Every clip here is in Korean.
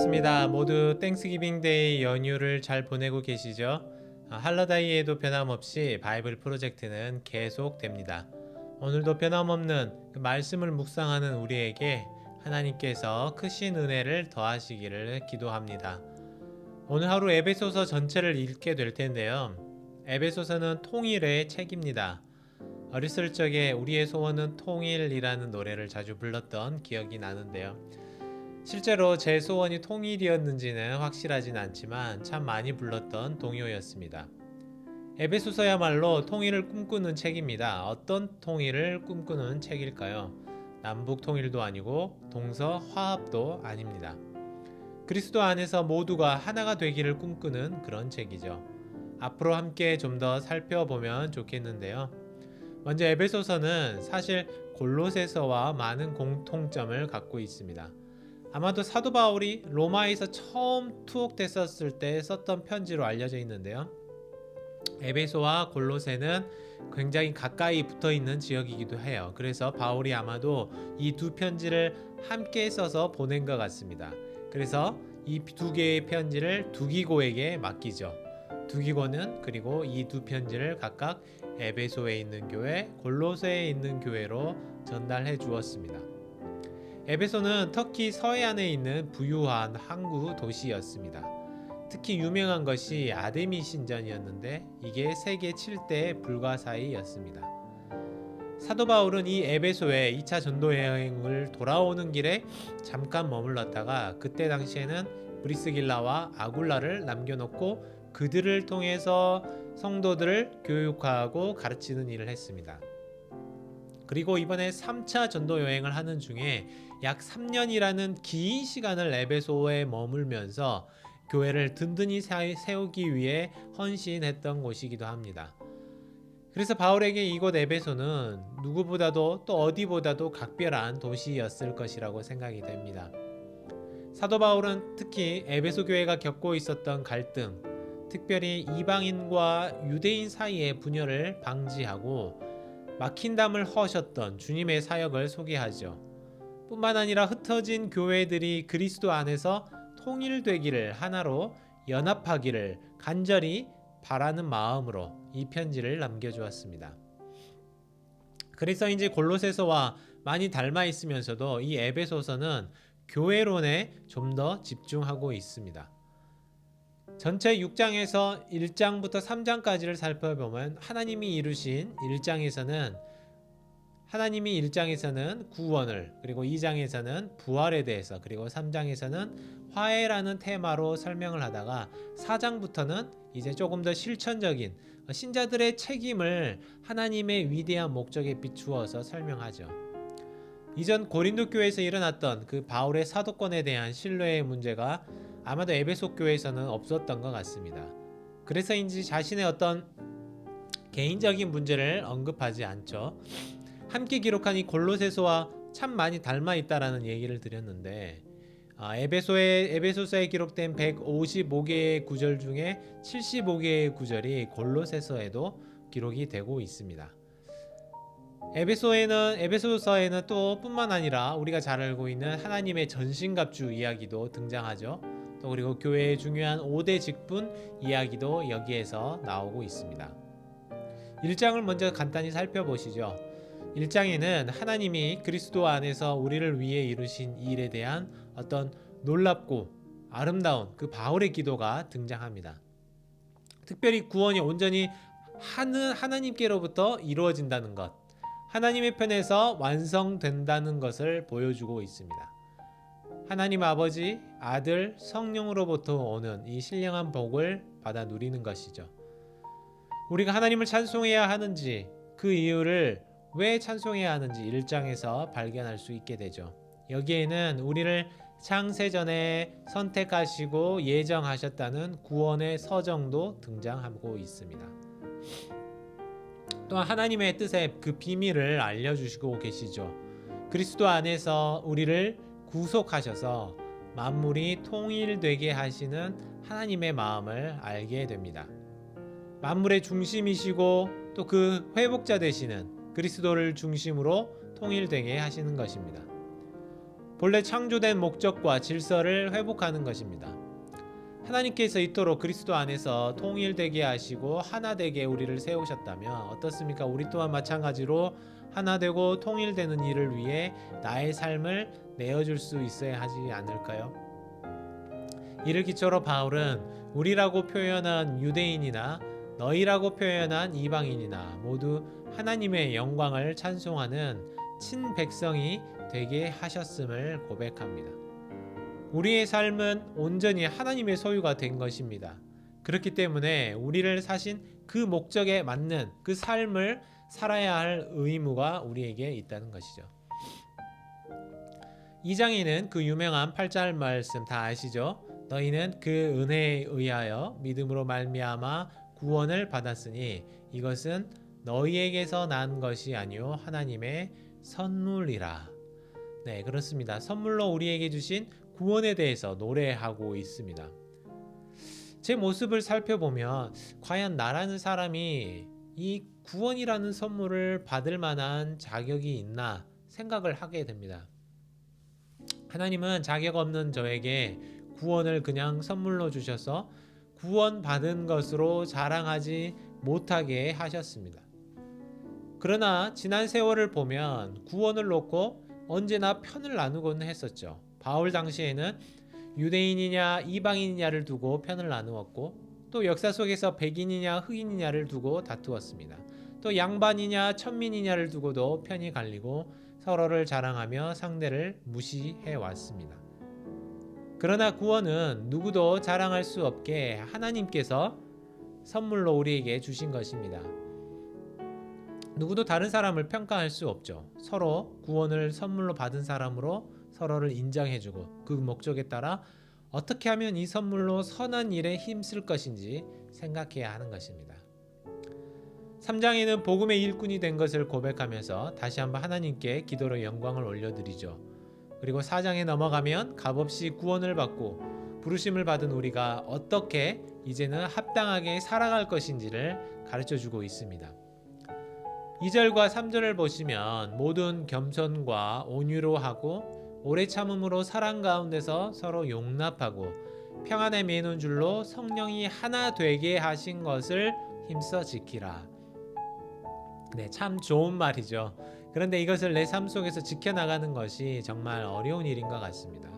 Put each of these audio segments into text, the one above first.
반갑습니다. 모두 땡스기빙 데이 연휴를 잘 보내고 계시죠? 할러다이에도 변함없이 바이블 프로젝트는 계속됩니다. 오늘도 변함없는 그 말씀을 묵상하는 우리에게 하나님께서 크신 은혜를 더하시기를 기도합니다. 오늘 하루 에베소서 전체를 읽게 될 텐데요. 에베소서는 통일의 책입니다. 어렸을 적에 우리의 소원은 통일이라는 노래를 자주 불렀던 기억이 나는데요. 실제로 제 소원이 통일이었는지는 확실하진 않지만 참 많이 불렀던 동요였습니다. 에베소서야말로 통일을 꿈꾸는 책입니다. 어떤 통일을 꿈꾸는 책일까요? 남북 통일도 아니고 동서 화합도 아닙니다. 그리스도 안에서 모두가 하나가 되기를 꿈꾸는 그런 책이죠. 앞으로 함께 좀 더 살펴보면 좋겠는데요. 먼저 에베소서는 사실 골로새서와 많은 공통점을 갖고 있습니다. 아마도 사도 바울이 로마에서 처음 투옥됐었을 때 썼던 편지로 알려져 있는데요. 에베소와 골로새는 굉장히 가까이 붙어 있는 지역이기도 해요. 그래서 바울이 아마도 이 두 편지를 함께 써서 보낸 것 같습니다. 그래서 이 두 개의 편지를 두기고에게 맡기죠. 두기고는 그리고 이 두 편지를 각각 에베소에 있는 교회, 골로새에 있는 교회로 전달해 주었습니다. 에베소는 터키 서해안에 있는 부유한 항구 도시였습니다. 특히 유명한 것이 아데미 신전이었는데 이게 세계 7대 불가사의였습니다. 사도 바울은 이 에베소에 2차 전도 여행을 돌아오는 길에 잠깐 머물렀다가 그때 당시에는 브리스길라와 아굴라를 남겨놓고 그들을 통해서 성도들을 교육하고 가르치는 일을 했습니다. 그리고 이번에 3차 전도 여행을 하는 중에 약 3년이라는 긴 시간을 에베소에 머물면서 교회를 든든히 세우기 위해 헌신했던 곳이기도 합니다. 그래서 바울에게 이곳 에베소는 누구보다도 또 어디보다도 각별한 도시였을 것이라고 생각이 됩니다. 사도 바울은 특히 에베소 교회가 겪고 있었던 갈등, 특별히 이방인과 유대인 사이의 분열을 방지하고 막힌 담을 허셨던 주님의 사역을 소개하죠. 뿐만 아니라 흩어진 교회들이 그리스도 안에서 통일되기를 하나로 연합하기를 간절히 바라는 마음으로 이 편지를 남겨주었습니다. 그래서인지 골로새서와 많이 닮아 있으면서도 이 에베소서는 교회론에 좀 더 집중하고 있습니다. 전체 6장에서 1장부터 3장까지를 살펴보면 하나님이 1장에서는 구원을, 그리고 2장에서는 부활에 대해서, 그리고 3장에서는 화해라는 테마로 설명을 하다가 4장부터는 이제 조금 더 실천적인 신자들의 책임을 하나님의 위대한 목적에 비추어서 설명하죠. 이전 고린도 교회에서 일어났던 그 바울의 사도권에 대한 신뢰의 문제가 아마도 에베소 교회에서는 없었던 것 같습니다. 그래서인지 자신의 어떤 개인적인 문제를 언급하지 않죠. 함께 기록한 이 골로새서와 참 많이 닮아 있다라는 얘기를 드렸는데 에베소서에 기록된 155개의 구절 중에 75개의 구절이 골로새서에도 기록이 되고 있습니다. 에베소서에는 또 뿐만 아니라 우리가 잘 알고 있는 하나님의 전신갑주 이야기도 등장하죠. 또 그리고 교회의 중요한 5대 직분 이야기도 여기에서 나오고 있습니다. 1장을 먼저 간단히 살펴보시죠. 1장에는 하나님이 그리스도 안에서 우리를 위해 이루신 일에 대한 어떤 놀랍고 아름다운 그 바울의 기도가 등장합니다. 특별히 구원이 온전히 하나님께로부터 이루어진다는 것, 하나님의 편에서 완성된다는 것을 보여주고 있습니다. 하나님 아버지, 아들, 성령으로부터 오는 이 신령한 복을 받아 누리는 것이죠. 우리가 하나님을 찬송해야 하는지, 그 이유를 왜 찬송해야 하는지 1장에서 발견할 수 있게 되죠. 여기에는 우리를 창세전에 선택하시고 예정하셨다는 구원의 서정도 등장하고 있습니다. 또한 하나님의 뜻의 그 비밀을 알려주시고 계시죠. 그리스도 안에서 우리를 구속하셔서 만물이 통일되게 하시는 하나님의 마음을 알게 됩니다. 만물의 중심이시고 또 그 회복자 되시는 그리스도를 중심으로 통일되게 하시는 것입니다. 본래 창조된 목적과 질서를 회복하는 것입니다. 하나님께서 이토록 그리스도 안에서 통일되게 하시고 하나 되게 우리를 세우셨다면 어떻습니까? 우리 또한 마찬가지로 하나 되고 통일되는 일을 위해 나의 삶을 내어줄 수 있어야 하지 않을까요? 이를 기초로 바울은 우리라고 표현한 유대인이나 너희라고 표현한 이방인이나 모두 하나님의 영광을 찬송하는 친백성이 되게 하셨음을 고백합니다. 우리의 삶은 온전히 하나님의 소유가 된 것입니다. 그렇기 때문에 우리를 사신 그 목적에 맞는 그 삶을 살아야 할 의무가 우리에게 있다는 것이죠. 2장에는 그 유명한 8절 말씀 다 아시죠? 너희는 그 은혜에 의하여 믿음으로 말미암아 구원을 받았으니 이것은 너희에게서 난 것이 아니요 하나님의 선물이라. 네, 그렇습니다. 선물로 우리에게 주신 구원에 대해서 노래하고 있습니다. 제 모습을 살펴보면 과연 나라는 사람이 이 구원이라는 선물을 받을 만한 자격이 있나 생각을 하게 됩니다. 하나님은 자격 없는 저에게 구원을 그냥 선물로 주셔서 구원받은 것으로 자랑하지 못하게 하셨습니다. 그러나 지난 세월을 보면 구원을 놓고 언제나 편을 나누곤 했었죠. 바울 당시에는 유대인이냐 이방인이냐를 두고 편을 나누었고 또 역사 속에서 백인이냐 흑인이냐를 두고 다투었습니다. 또 양반이냐 천민이냐를 두고도 편이 갈리고 서로를 자랑하며 상대를 무시해 왔습니다. 그러나 구원은 누구도 자랑할 수 없게 하나님께서 선물로 우리에게 주신 것입니다. 누구도 다른 사람을 평가할 수 없죠. 서로 구원을 선물로 받은 사람으로 서로를 인정해주고 그 목적에 따라 어떻게 하면 이 선물로 선한 일에 힘쓸 것인지 생각해야 하는 것입니다. 3장에는 복음의 일꾼이 된 것을 고백하면서 다시 한번 하나님께 기도로 영광을 올려드리죠. 그리고 4장에 넘어가면 값없이 구원을 받고 부르심을 받은 우리가 어떻게 이제는 합당하게 살아갈 것인지를 가르쳐주고 있습니다. 2절과 3절을 보시면 모든 겸손과 온유로 하고 오래 참음으로 사랑 가운데서 서로 용납하고 평안에 매는 줄로 성령이 하나 되게 하신 것을 힘써 지키라. 네, 참 좋은 말이죠. 그런데 이것을 내 삶 속에서 지켜나가는 것이 정말 어려운 일인 것 같습니다.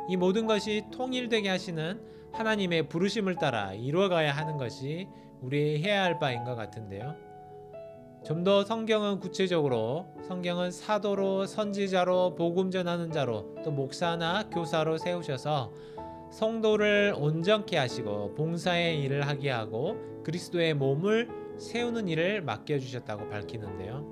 이 모든 것이 통일되게 하시는 하나님의 부르심을 따라 이루어가야 하는 것이 우리 해야 할 바인 것 같은데요. 좀 더 성경은 구체적으로 성경은 사도로 선지자로 복음 전하는 자로 또 목사나 교사로 세우셔서 성도를 온전케 하시고 봉사의 일을 하게 하고 그리스도의 몸을 세우는 일을 맡겨주셨다고 밝히는데요.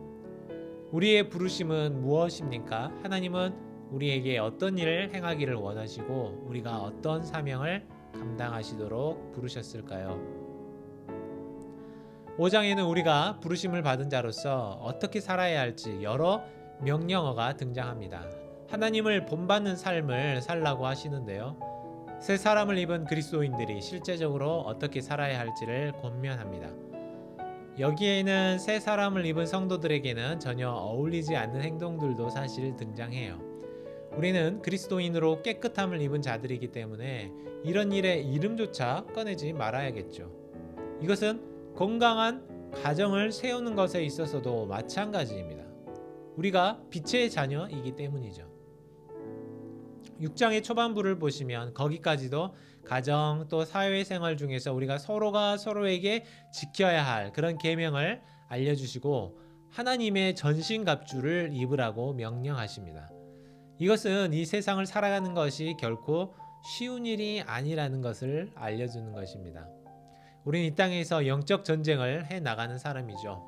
우리의 부르심은 무엇입니까? 하나님은 우리에게 어떤 일을 행하기를 원하시고 우리가 어떤 사명을 감당하시도록 부르셨을까요? 5장에는 우리가 부르심을 받은 자로서 어떻게 살아야 할지 여러 명령어가 등장합니다. 하나님을 본받는 삶을 살라고 하시는데요. 새 사람을 입은 그리스도인들이 실제적으로 어떻게 살아야 할지를 권면합니다. 여기에는 새 사람을 입은 성도들에게는 전혀 어울리지 않는 행동들도 사실 등장해요. 우리는 그리스도인으로 깨끗함을 입은 자들이기 때문에 이런 일에 이름조차 꺼내지 말아야겠죠. 이것은 건강한 가정을 세우는 것에 있어서도 마찬가지입니다. 우리가 빛의 자녀이기 때문이죠. 6장의 초반부를 보시면 거기까지도 가정 또 사회생활 중에서 우리가 서로가 서로에게 지켜야 할 그런 계명을 알려주시고 하나님의 전신갑주를 입으라고 명령하십니다. 이것은 이 세상을 살아가는 것이 결코 쉬운 일이 아니라는 것을 알려주는 것입니다. 우리는 이 땅에서 영적 전쟁을 해나가는 사람이죠.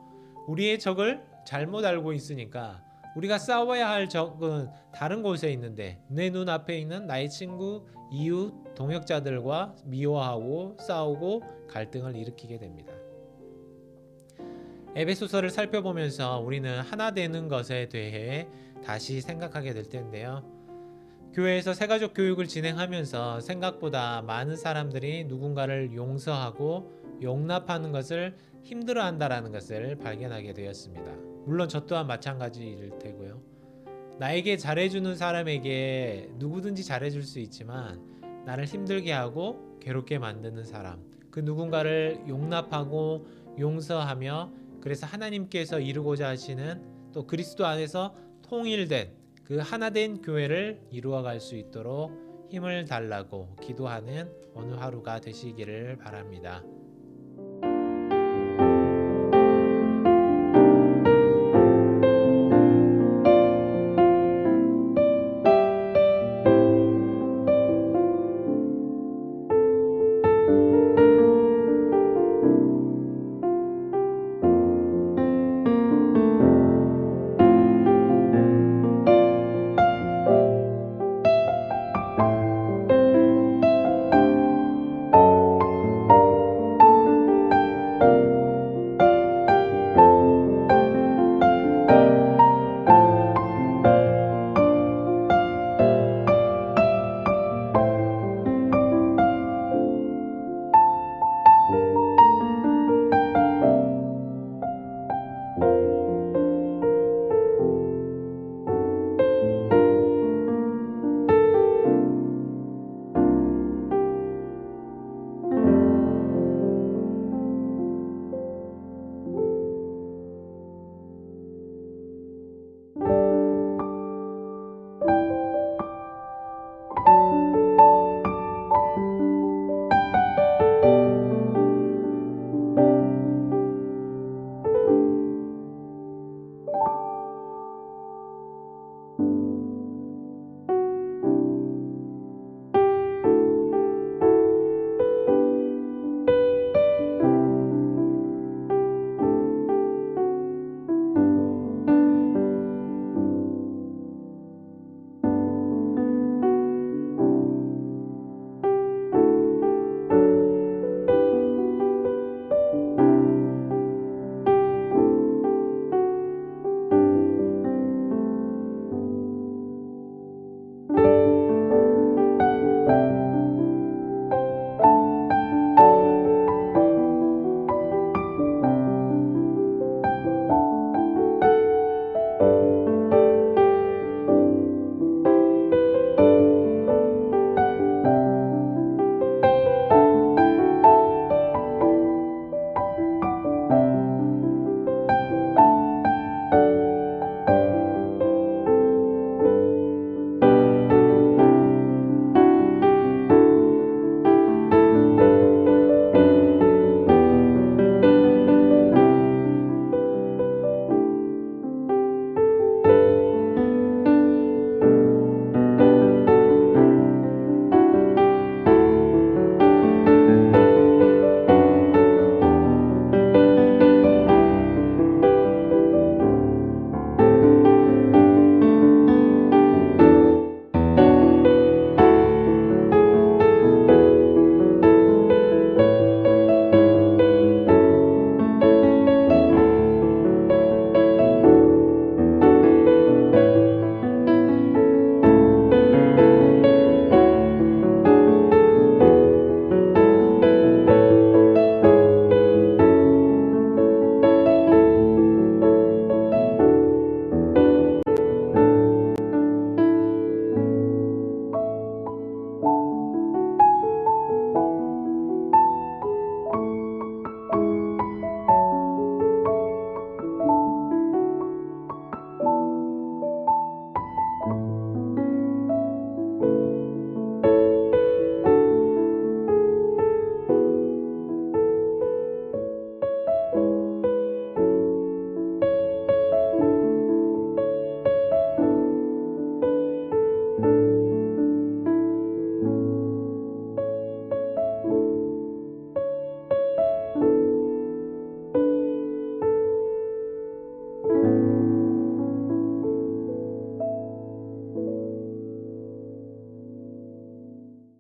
우리의 적을 잘못 알고 있으니까 우리가 싸워야 할 적은 다른 곳에 있는데 내 눈앞에 있는 나의 친구, 이웃, 동역자들과 미워하고 싸우고 갈등을 일으키게 됩니다. 에베소서를 살펴보면서 우리는 하나 되는 것에 대해 다시 생각하게 될 텐데요. 교회에서 새가족 교육을 진행하면서 생각보다 많은 사람들이 누군가를 용서하고 용납하는 것을 힘들어한다라는 것을 발견하게 되었습니다. 물론 저 또한 마찬가지일 테고요. 나에게 잘해주는 사람에게 누구든지 잘해줄 수 있지만 나를 힘들게 하고 괴롭게 만드는 사람, 그 누군가를 용납하고 용서하며 그래서 하나님께서 이루고자 하시는 또 그리스도 안에서 통일된 그 하나된 교회를 이루어갈 수 있도록 힘을 달라고 기도하는 오늘 하루가 되시기를 바랍니다.